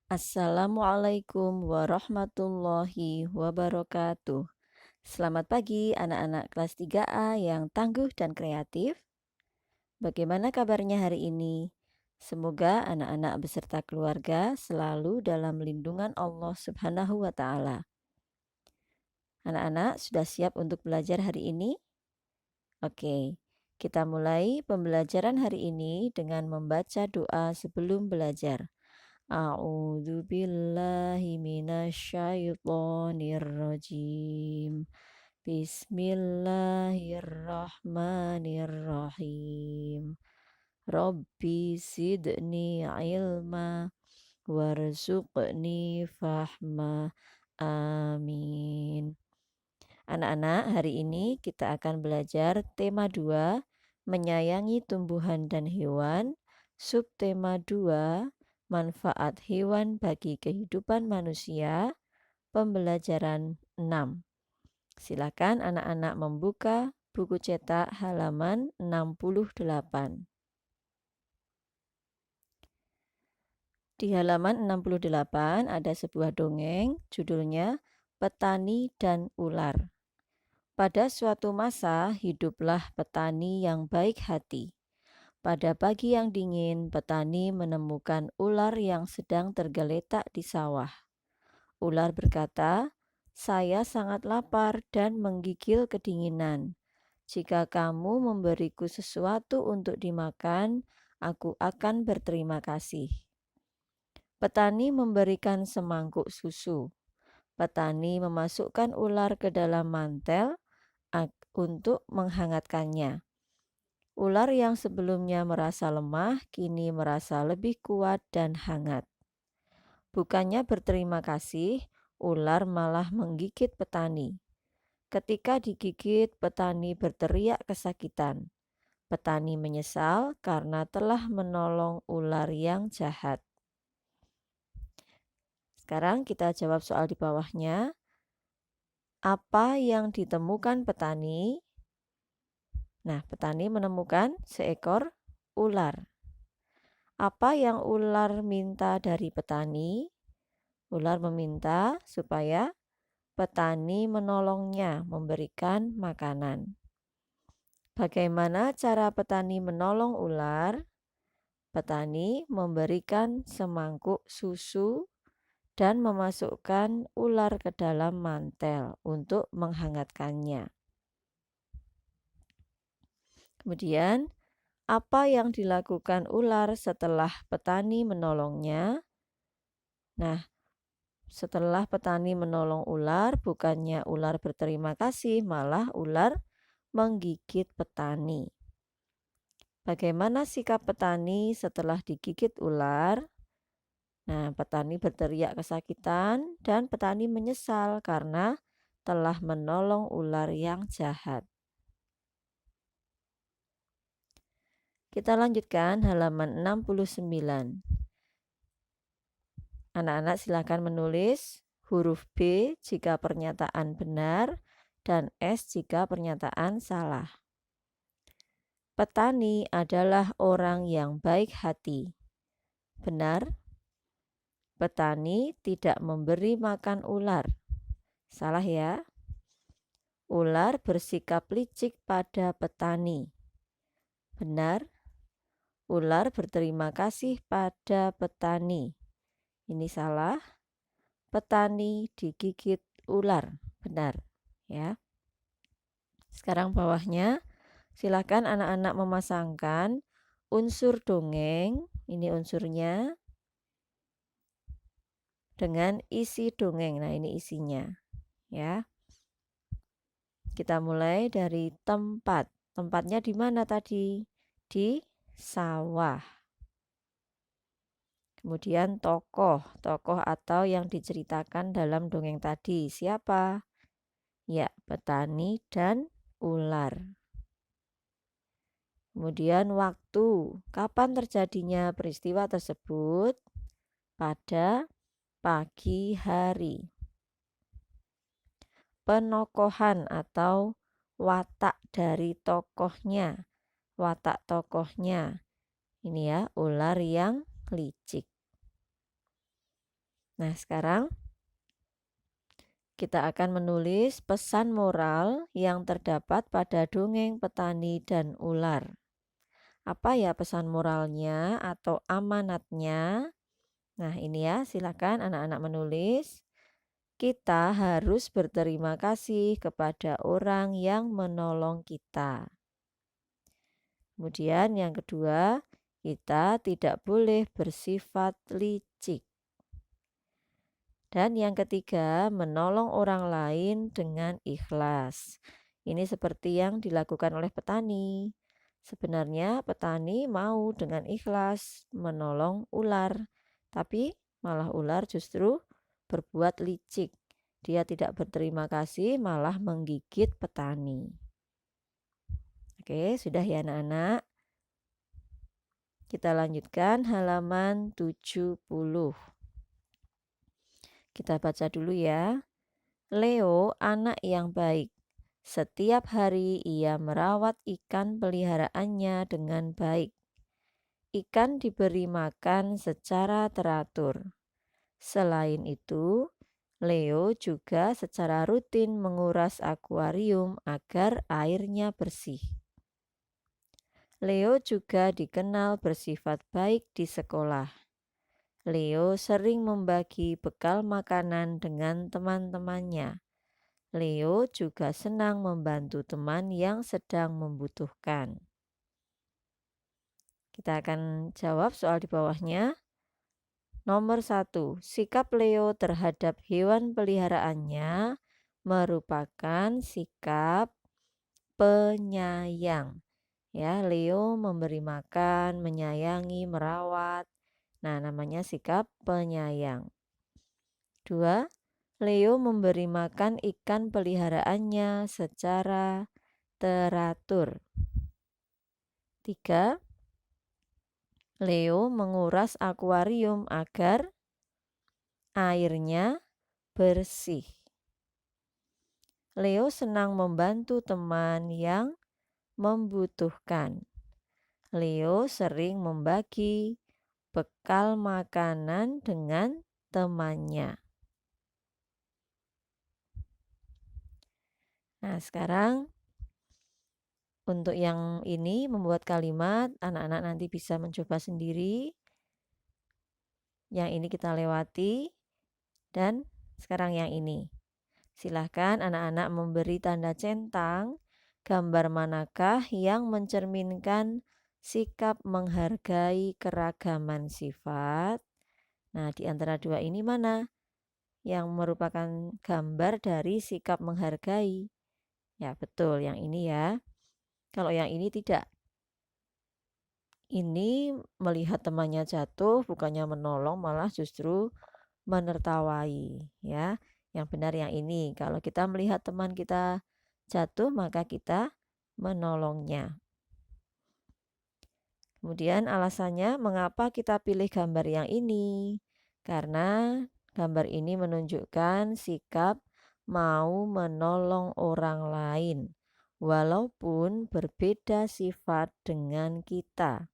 Assalamualaikum warahmatullahi wabarakatuh. Selamat pagi anak-anak kelas 3A yang tangguh dan kreatif. Bagaimana kabarnya hari ini? Semoga anak-anak beserta keluarga selalu dalam lindungan Allah Subhanahu wa taala. Anak-anak sudah siap untuk belajar hari ini? Oke. Kita mulai pembelajaran hari ini dengan membaca doa sebelum belajar. A'udzu billahi minasyaitonir rajim. Bismillahirrahmanirrahim. Rabbi zidni ilma warzuqni fahma. Amin. Anak-anak, hari ini kita akan belajar tema 2, menyayangi tumbuhan dan hewan. Subtema 2, manfaat hewan bagi kehidupan manusia. Pembelajaran 6. Silakan anak-anak membuka buku cetak halaman 68. Di halaman 68 ada sebuah dongeng, judulnya Petani dan Ular. Pada suatu masa, hiduplah petani yang baik hati. Pada pagi yang dingin, petani menemukan ular yang sedang tergeletak di sawah. Ular berkata, "Saya sangat lapar dan menggigil kedinginan. Jika kamu memberiku sesuatu untuk dimakan, aku akan berterima kasih." Petani memberikan semangkuk susu. Petani memasukkan ular ke dalam mantel untuk menghangatkannya. Ular yang sebelumnya merasa lemah, kini merasa lebih kuat dan hangat. Bukannya berterima kasih, ular malah menggigit petani. Ketika digigit, petani berteriak kesakitan. Petani menyesal karena telah menolong ular yang jahat. Sekarang kita jawab soal di bawahnya. Apa yang ditemukan petani? Nah, petani menemukan seekor ular. Apa yang ular minta dari petani? Ular meminta supaya petani menolongnya, memberikan makanan. Bagaimana cara petani menolong ular? Petani memberikan semangkuk susu dan memasukkan ular ke dalam mantel untuk menghangatkannya. Kemudian, apa yang dilakukan ular setelah petani menolongnya? Nah, setelah petani menolong ular, bukannya ular berterima kasih, malah ular menggigit petani. Bagaimana sikap petani setelah digigit ular? Nah, petani berteriak kesakitan dan petani menyesal karena telah menolong ular yang jahat. Kita lanjutkan halaman 69. Anak-anak silakan menulis huruf B jika pernyataan benar dan S jika pernyataan salah. Petani adalah orang yang baik hati. Benar? Petani tidak memberi makan ular. Salah ya. Ular bersikap licik pada petani. Benar? Ular berterima kasih pada petani. Ini salah. Petani digigit ular. Benar ya. Sekarang bawahnya, silakan anak-anak memasangkan unsur dongeng, ini unsurnya, dengan isi dongeng. Nah, ini isinya ya. Kita mulai dari tempat. Tempatnya di mana tadi? Di sawah. Kemudian tokoh atau yang diceritakan dalam dongeng tadi. Siapa? Ya, petani dan ular. Kemudian waktu. Kapan terjadinya peristiwa tersebut? Pada pagi hari. Penokohan atau watak dari tokohnya. Watak tokohnya. Ini ya, ular yang licik. Nah, sekarang kita akan menulis pesan moral yang terdapat pada dongeng petani dan ular. Apa ya pesan moralnya atau amanatnya? Nah, ini ya, silakan anak-anak menulis. Kita harus berterima kasih kepada orang yang menolong kita. Kemudian yang kedua, kita tidak boleh bersifat licik. Dan yang ketiga, menolong orang lain dengan ikhlas. Ini seperti yang dilakukan oleh petani. Sebenarnya petani mau dengan ikhlas menolong ular, tapi malah ular justru berbuat licik. Dia tidak berterima kasih, malah menggigit petani. Oke, sudah ya anak-anak. Kita lanjutkan halaman 70. Kita baca dulu ya. Leo anak yang baik. Setiap hari ia merawat ikan peliharaannya dengan baik. Ikan diberi makan secara teratur. Selain itu, Leo juga secara rutin menguras akuarium agar airnya bersih. Leo juga dikenal bersifat baik di sekolah. Leo sering membagi bekal makanan dengan teman-temannya. Leo juga senang membantu teman yang sedang membutuhkan. Kita akan jawab soal di bawahnya. Nomor 1, sikap Leo terhadap hewan peliharaannya merupakan sikap penyayang. Ya, Leo memberi makan, menyayangi, merawat. Nah, namanya sikap penyayang. 2, Leo memberi makan ikan peliharaannya secara teratur. 3, Leo menguras akuarium agar airnya bersih. Leo senang membantu teman yang membutuhkan. Leo sering membagi bekal makanan dengan temannya. Nah, sekarang untuk yang ini membuat kalimat, anak-anak nanti bisa mencoba sendiri. Yang ini kita lewati. Dan sekarang yang ini. Silahkan anak-anak memberi tanda centang gambar manakah yang mencerminkan sikap menghargai keragaman sifat. Nah, di antara dua ini mana yang merupakan gambar dari sikap menghargai? Ya, betul, yang ini ya. Kalau yang ini tidak. Ini melihat temannya jatuh, bukannya menolong, malah justru menertawai, ya. Yang benar yang ini. Kalau kita melihat teman kita jatuh, maka kita menolongnya. Kemudian alasannya mengapa kita pilih gambar yang ini? Karena gambar ini menunjukkan sikap mau menolong orang lain, walaupun berbeda sifat dengan kita.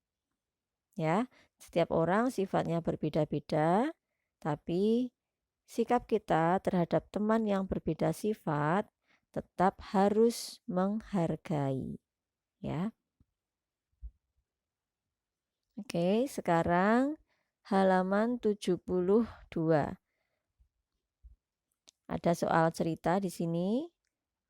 Ya, setiap orang sifatnya berbeda-beda, tapi sikap kita terhadap teman yang berbeda sifat tetap harus menghargai, ya. Oke, sekarang halaman 72. Ada soal cerita di sini.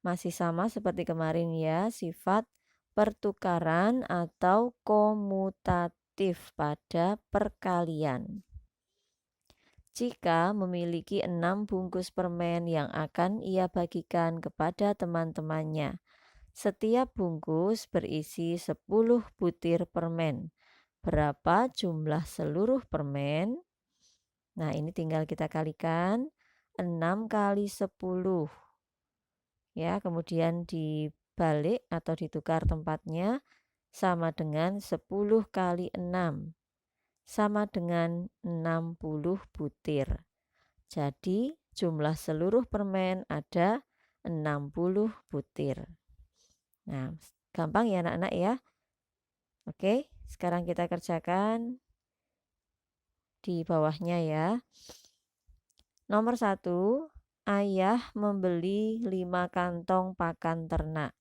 Masih sama seperti kemarin ya, sifat pertukaran atau komutatif pada perkalian. Jika memiliki 6 bungkus permen yang akan ia bagikan kepada teman-temannya. Setiap bungkus berisi 10 butir permen. Berapa jumlah seluruh permen? Nah, ini tinggal kita kalikan. 6 kali 10. Ya, kemudian dibalik atau ditukar tempatnya sama dengan 10 kali 6. Sama dengan 60 butir. Jadi jumlah seluruh permen ada 60 butir. Nah, gampang ya anak-anak ya. Oke, sekarang kita kerjakan di bawahnya ya. Nomor 1, ayah membeli 5 kantong pakan ternak.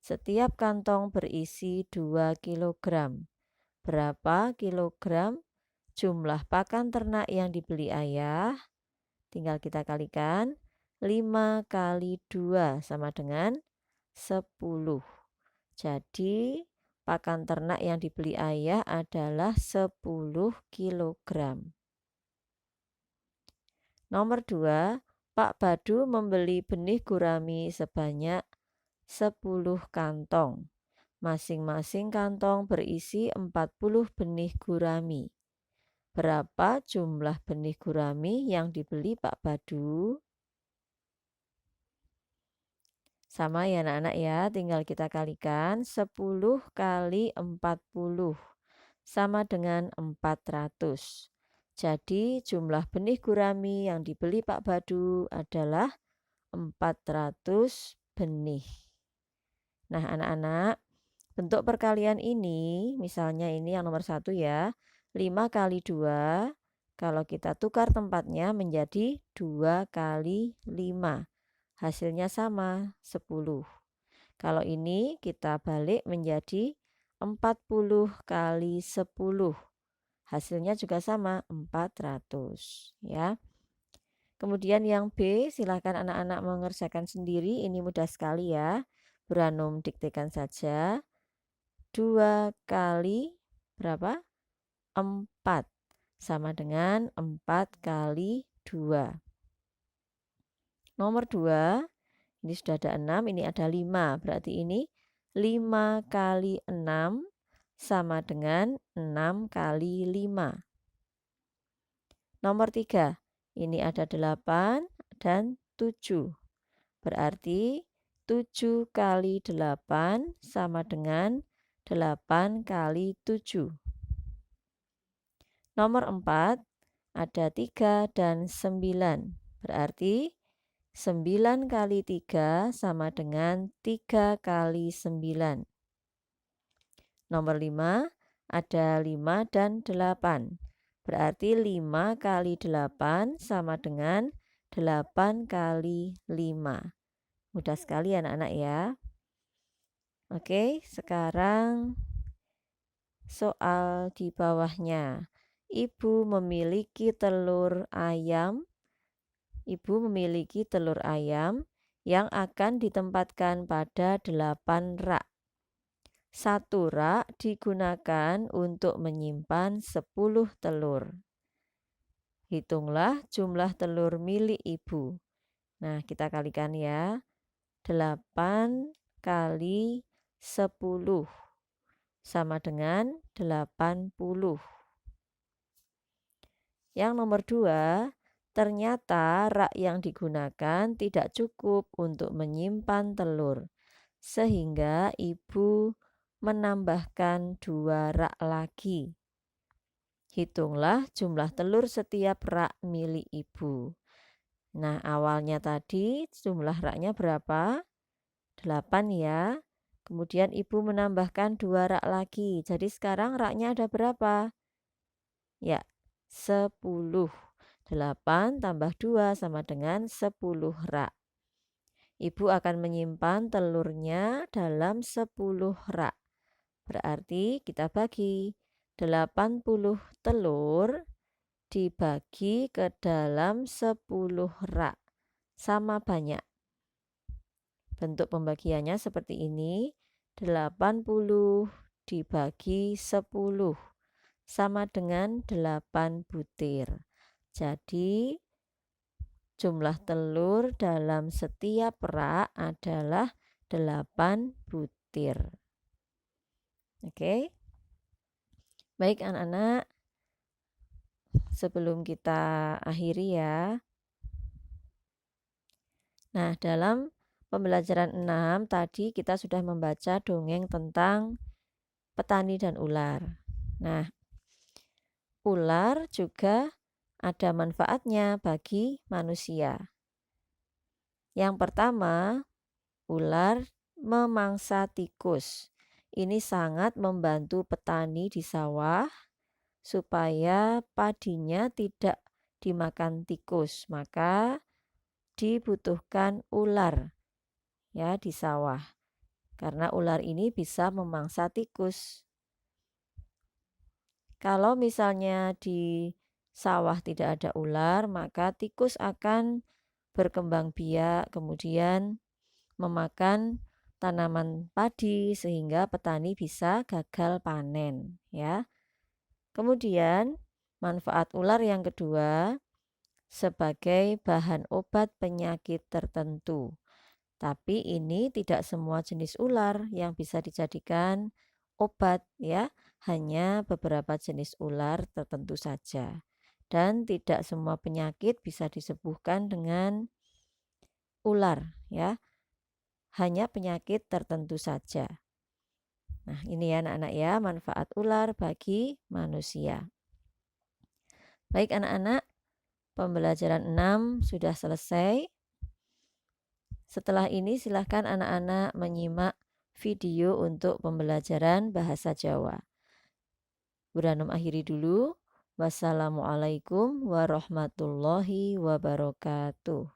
Setiap kantong berisi 2 kilogram. Berapa kilogram jumlah pakan ternak yang dibeli ayah? Tinggal kita kalikan. 5 kali 2 sama dengan 10. Jadi pakan ternak yang dibeli ayah adalah 10 kilogram. Nomor 2, Pak Badu membeli benih gurami sebanyak 10 kantong. Masing-masing kantong berisi 40 benih gurami. Berapa jumlah benih gurami yang dibeli Pak Badu? Sama ya anak-anak ya, tinggal kita kalikan 10 kali 40 sama dengan 400. Jadi jumlah benih gurami yang dibeli Pak Badu adalah 400 benih. Nah anak-anak, bentuk perkalian ini, misalnya ini yang nomor 1 ya, 5 kali 2, kalau kita tukar tempatnya menjadi 2 kali 5. Hasilnya sama, 10. Kalau ini kita balik menjadi 40 kali 10. Hasilnya juga sama, 400. Ya. Kemudian yang B, silakan anak-anak mengerjakan sendiri. Ini mudah sekali ya. Buranum diktekan saja. 2 kali berapa? 4. Sama dengan 4 kali 2. Nomor 2, ini sudah ada 6, ini ada 5. Berarti ini 5 kali 6 sama dengan 6 kali 5. Nomor 3, ini ada 8 dan 7. Berarti 7 kali 8 sama dengan 8 kali 7. Nomor 4, ada 3 dan 9. Berarti 9 kali 3 sama dengan 3 kali 9. Nomor 5, ada 5 dan 8. Berarti 5 kali 8 sama dengan 8 kali 5. Mudah sekali anak-anak ya. Oke, sekarang soal di bawahnya. Ibu memiliki telur ayam. Ibu memiliki telur ayam yang akan ditempatkan pada 8 rak. 1 rak digunakan untuk menyimpan 10 telur. Hitunglah jumlah telur milik ibu. Nah, kita kalikan ya. 8 kali 10 sama dengan 80. Yang nomor 2, ternyata rak yang digunakan tidak cukup untuk menyimpan telur, sehingga ibu menambahkan 2 rak lagi. Hitunglah jumlah telur setiap rak milik ibu. Nah, awalnya tadi jumlah raknya berapa? 8 ya. Kemudian ibu menambahkan 2 rak lagi. Jadi sekarang raknya ada berapa? Ya, 10. 8 tambah 2 sama dengan 10 rak. Ibu akan menyimpan telurnya dalam 10 rak. Berarti kita bagi 80 telur dibagi ke dalam 10 rak. Sama banyak. Bentuk pembagiannya seperti ini. 80 dibagi 10 sama dengan 8 butir. Jadi jumlah telur dalam setiap rak adalah 8 butir. Oke. Baik anak-anak, sebelum kita akhiri ya. Nah, dalam pembelajaran 6 tadi kita sudah membaca dongeng tentang petani dan ular. Nah, ular juga ada manfaatnya bagi manusia. Yang pertama, ular memangsa tikus. Ini sangat membantu petani di sawah supaya padinya tidak dimakan tikus, maka dibutuhkan ular ya di sawah. Karena ular ini bisa memangsa tikus. Kalau misalnya di sawah tidak ada ular, maka tikus akan berkembang biak, kemudian memakan tanaman padi sehingga petani bisa gagal panen ya. Kemudian manfaat ular yang kedua sebagai bahan obat penyakit tertentu. Tapi ini tidak semua jenis ular yang bisa dijadikan obat ya, hanya beberapa jenis ular tertentu saja. Dan tidak semua penyakit bisa disembuhkan dengan ular ya, hanya penyakit tertentu saja. Nah, ini ya anak-anak ya, manfaat ular bagi manusia. Baik anak-anak, pembelajaran 6 sudah selesai. Setelah ini silahkan anak-anak menyimak video untuk pembelajaran bahasa Jawa. Buranum akhiri dulu. Wassalamualaikum warahmatullahi wabarakatuh.